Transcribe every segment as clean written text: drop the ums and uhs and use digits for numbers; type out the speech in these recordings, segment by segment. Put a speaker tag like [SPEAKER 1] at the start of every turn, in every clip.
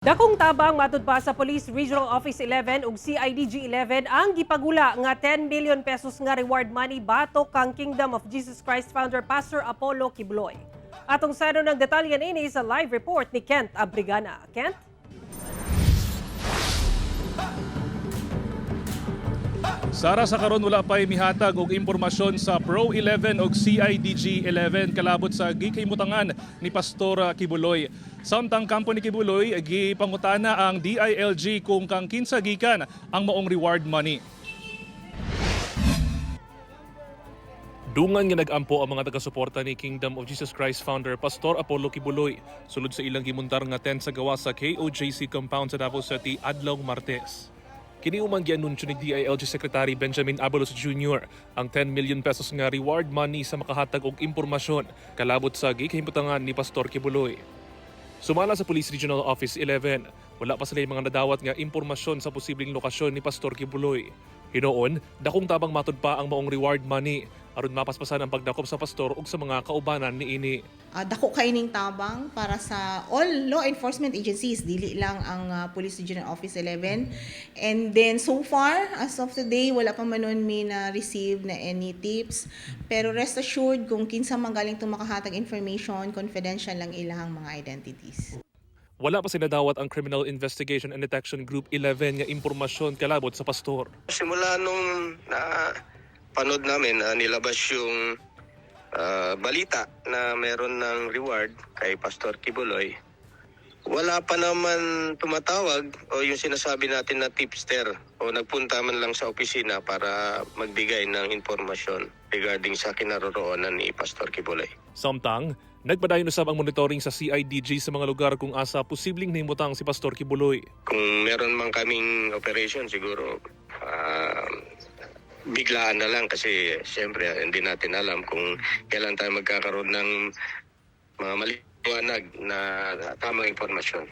[SPEAKER 1] Dakong tabang matud pa sa Police Regional Office 11 ug CIDG 11 ang gipagula nga 10 million pesos nga reward money batok kang Kingdom of Jesus Christ founder Pastor Apollo Quiboloy. Atong sano ng detalye ini sa live report ni Kent Abrigana. Kent?
[SPEAKER 2] Sara, sa karon wala pa'y mihatag og impormasyon sa Pro 11 ug CIDG 11 kalabot sa gikhimutangan ni Pastor Quiboloy. Samtang kampo ni Quiboloy, gipangutana ang DILG kung kang kinsa gikan ang maong reward money. Dungan nga nag-ampo ang mga taga-suporta ni Kingdom of Jesus Christ founder Pastor Apollo Quiboloy sulod sa ilang gimuntar nga tent sa gawa sa KOJC compound sa Davao City adlong Martes. Kini umang gianunsyo ni DILG Secretary Benjamin Abalos Jr. ang 10 million pesos nga reward money sa makahatag og impormasyon kalabot sa gikhimutangan ni Pastor Quiboloy. Sumala sa Police Regional Office 11, wala pa sila mga nadawat nga impormasyon sa posibleng lokasyon ni Pastor Quiboloy. Hinoon, dakong tabang matud pa ang maong reward money aron mapaspasan ang pagdakop sa pastor ug sa mga kaubanan niini.
[SPEAKER 3] Dako kaining tabang para sa all law enforcement agencies, dili lang ang Police Regional Office 11. And then so far, as of today, wala pa man nun may na-receive na any tips. Pero rest assured, kung kinsa magaling itong makahatag information, confidential lang ilang mga identities.
[SPEAKER 2] Wala pa sinadawat ang Criminal Investigation and Detection Group 11 nga impormasyon kalabot sa pastor.
[SPEAKER 4] Simula nung panood namin, nilabas yung balita na meron ng reward kay Pastor Quiboloy, wala pa naman tumatawag o yung sinasabi natin na tipster o nagpunta man lang sa opisina para magbigay ng impormasyon regarding sa kinaroroonan ni Pastor Quiboloy.
[SPEAKER 2] Samtang, nagpadayon usab ang monitoring sa CIDG sa mga lugar kung asa posibleng nahimutang si Pastor Quiboloy.
[SPEAKER 4] Kung meron man kaming operation, siguro biglaan na lang kasi siyempre hindi natin alam kung kailan tayo magkakaroon ng mga maliwanag na tamang impormasyon.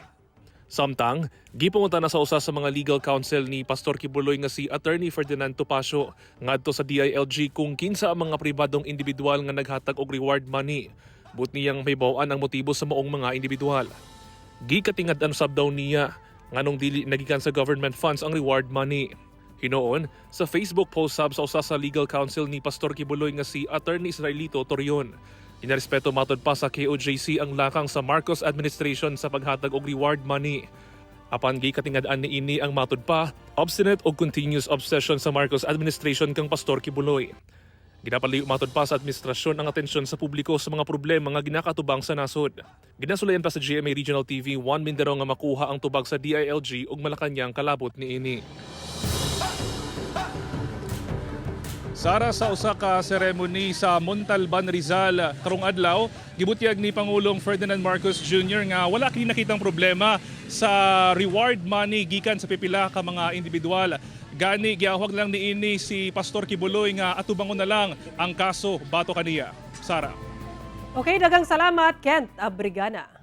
[SPEAKER 2] Samtang, gipungutan na sa usa sa mga legal counsel ni Pastor Quiboloy nga si Attorney Ferdinand Topacio ngadto sa DILG kung kinsa ang mga pribadong individual nga naghatag og reward money. But niyang may bawaan ang motibo sa maong mga individual. Gikatingad-an sab daw niya nganong dili nagikan sa government funds ang reward money. Hinoon, sa Facebook post sab sa usa sa legal counsel ni Pastor Quiboloy nga si Attorney Israelito Torion. Inarespeto matod pa sa KOJC ang lakang sa Marcos administration sa paghatag og reward money. Apan gikatingad-an niini ang matod pa, obstinate o continuous obsession sa Marcos administration kang Pastor Quiboloy. Ginapalayo matod pa sa administrasyon ang atensyon sa publiko sa mga problema nga ginakatubang sa nasod. Ginasulayan pa sa GMA Regional TV 1 Mindanao nga makuha ang tubag sa DILG ug Malacañang kalabot niini. Sara, sa usa ka seremony sa Montalban, Rizal karong adlaw, gibutyag ni Pangulong Ferdinand Marcos Jr. nga wala kini nakitang problema sa reward money gikan sa pipila ka mga individual. Gani giawag lang niini si Pastor Quiboloy nga atubangon na lang ang kaso bato kaniya. Sara.
[SPEAKER 1] Okay, dagang salamat Kent Abrigana.